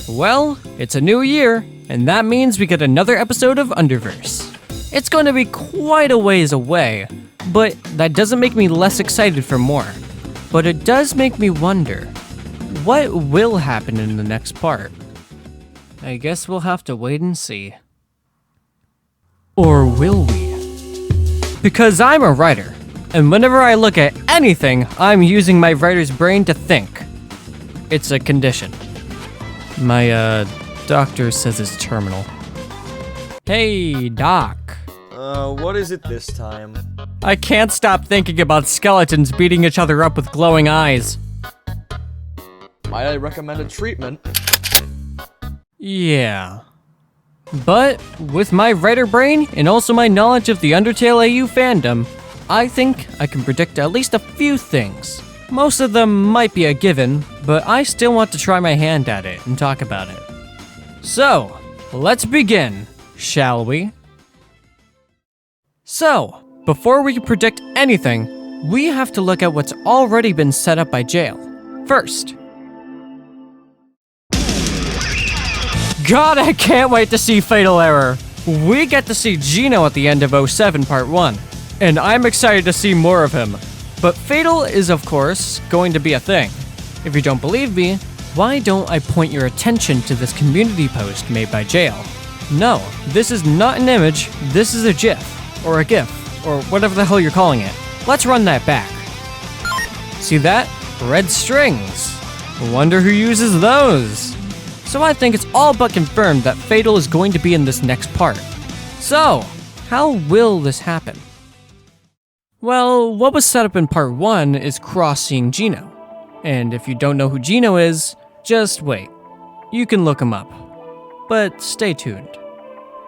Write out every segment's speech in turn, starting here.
Well, it's a new year, and that means we get another episode of Underverse. It's going to be quite a ways away, but that doesn't make me less excited for more. But it does make me wonder, what will happen in the next part? I guess we'll have to wait and see. Or will we? Because I'm a writer, and whenever I look at anything, I'm using my writer's brain to think. It's a condition. My, doctor says it's terminal. Hey, Doc. What is it this time? I can't stop thinking about skeletons beating each other up with glowing eyes. Might I recommend a treatment? Yeah. But, with my writer brain, and also my knowledge of the Undertale AU fandom, I think I can predict at least a few things. Most of them might be a given, but I still want to try my hand at it and talk about it. So, let's begin, shall we? So, before we can predict anything, we have to look at what's already been set up by Jail. First. God, I can't wait to see Fatal Error! We get to see Geno at the end of 07 Part 1, and I'm excited to see more of him. But Fatal is, of course, going to be a thing. If you don't believe me, why don't I point your attention to this community post made by Jail? No, this is not an image, this is a GIF, or a GIF, or whatever the hell you're calling it. Let's run that back. See that? Red strings. Wonder who uses those? So I think it's all but confirmed that Fatal is going to be in this next part. So, how will this happen? Well, what was set up in part 1 is Cross seeing Geno. And if you don't know who Geno is, just wait. You can look him up. But stay tuned.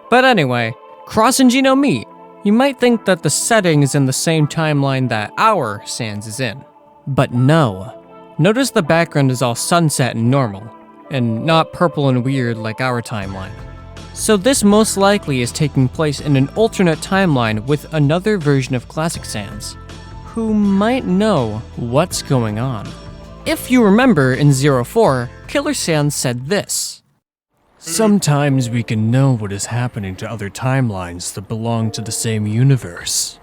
But anyway, Cross and Geno meet. You might think that the setting is in the same timeline that our Sans is in. But no. Notice the background is all sunset and normal, and not purple and weird like our timeline. So this most likely is taking place in an alternate timeline with another version of Classic Sans, who might know what's going on. If you remember in 04, Killer Sans said this. Sometimes we can know what is happening to other timelines that belong to the same universe.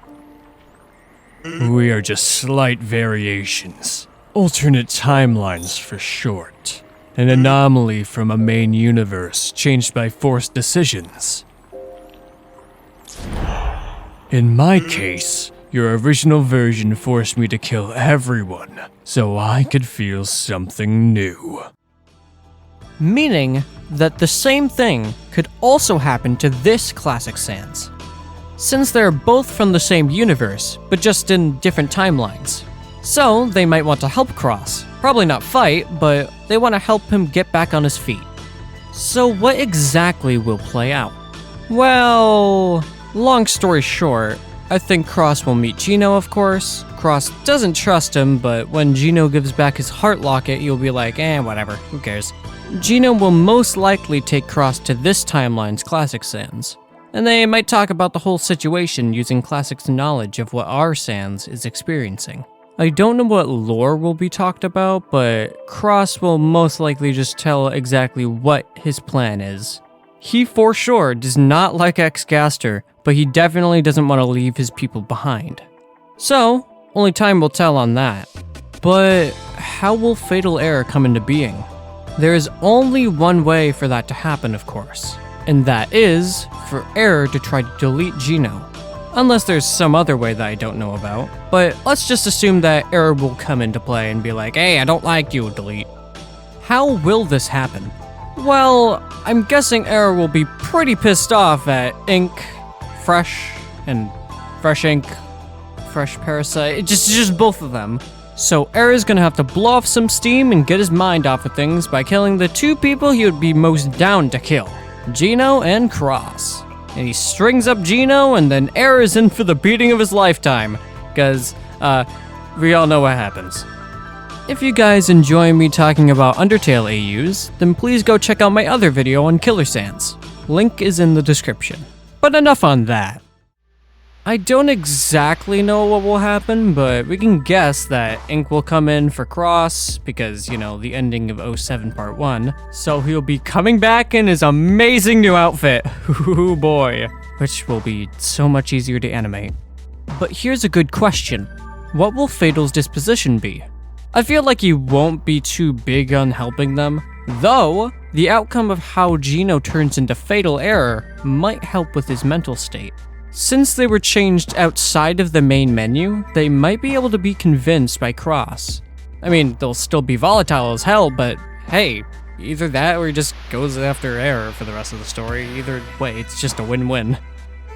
We are just slight variations, alternate timelines for short. An anomaly from a main universe changed by forced decisions. In my case, your original version forced me to kill everyone, so I could feel something new. Meaning that the same thing could also happen to this Classic Sans, since they're both from the same universe, but just in different timelines. So they might want to help Cross. Probably not fight, but they want to help him get back on his feet. So what exactly will play out? Well, long story short, I think Cross will meet Geno, of course. Cross doesn't trust him, but when Geno gives back his heart locket, he'll be like, whatever, who cares? Geno will most likely take Cross to this timeline's Classic Sans, and they might talk about the whole situation using Classic's knowledge of what our Sans is experiencing. I don't know what lore will be talked about, but Cross will most likely just tell exactly what his plan is. He for sure does not like Ex-Gaster, but he definitely doesn't want to leave his people behind. So, only time will tell on that. But how will Fatal Error come into being? There is only one way for that to happen, of course, and that is for Error to try to delete Geno. Unless there's some other way that I don't know about. But let's just assume that Error will come into play and be like, hey, I don't like you, delete. How will this happen? Well, I'm guessing Error will be pretty pissed off at Ink, Fresh, and Fresh Ink, Fresh Parasite, just both of them. So Error's gonna have to blow off some steam and get his mind off of things by killing the two people he would be most down to kill, Geno and Cross. And he strings up Geno, and then Error's in for the beating of his lifetime. Cause, we all know what happens. If you guys enjoy me talking about Undertale AUs, then please go check out my other video on Killer Sans. Link is in the description. But enough on that. I don't exactly know what will happen, but we can guess that Ink will come in for Cross, because, you know, the ending of 07 Part 1. So he'll be coming back in his amazing new outfit. Ooh boy. Which will be so much easier to animate. But here's a good question. What will Fatal's disposition be? I feel like he won't be too big on helping them, though the outcome of how Geno turns into Fatal Error might help with his mental state. Since they were changed outside of the main menu, they might be able to be convinced by Cross. I mean, they'll still be volatile as hell, but hey, either that or he just goes after Error for the rest of the story. Either way, it's just a win-win.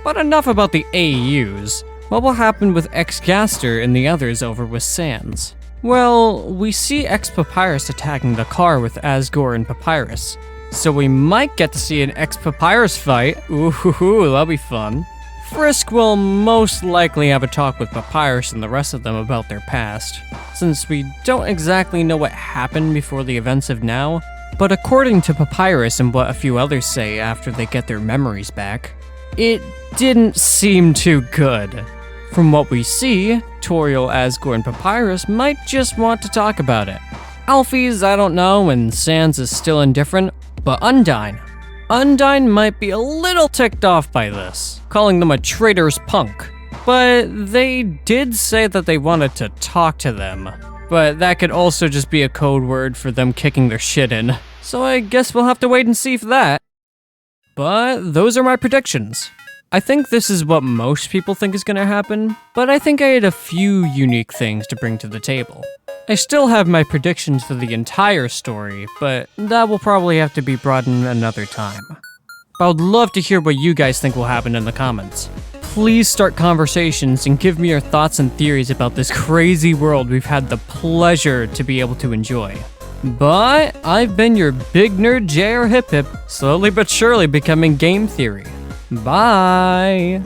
But enough about the AUs. What will happen with X-Gaster and the others over with Sans? Well, we see X-Papyrus attacking the car with Asgore and Papyrus, so we might get to see an X-Papyrus fight. Ooh, that'll be fun. Frisk will most likely have a talk with Papyrus and the rest of them about their past, since we don't exactly know what happened before the events of now, but according to Papyrus and what a few others say after they get their memories back, it didn't seem too good. From what we see, Toriel, Asgore, and Papyrus might just want to talk about it. Alphys, I don't know, and Sans is still indifferent, but Undyne might be a little ticked off by this, calling them a traitorous punk. But they did say that they wanted to talk to them. But that could also just be a code word for them kicking their shit in. So I guess we'll have to wait and see for that. But those are my predictions. I think this is what most people think is gonna happen, but I think I had a few unique things to bring to the table. I still have my predictions for the entire story, but that will probably have to be brought in another time. But I would love to hear what you guys think will happen in the comments. Please start conversations and give me your thoughts and theories about this crazy world we've had the pleasure to be able to enjoy. But I've been your big nerd JR Hiphip, slowly but surely becoming game theory. Bye!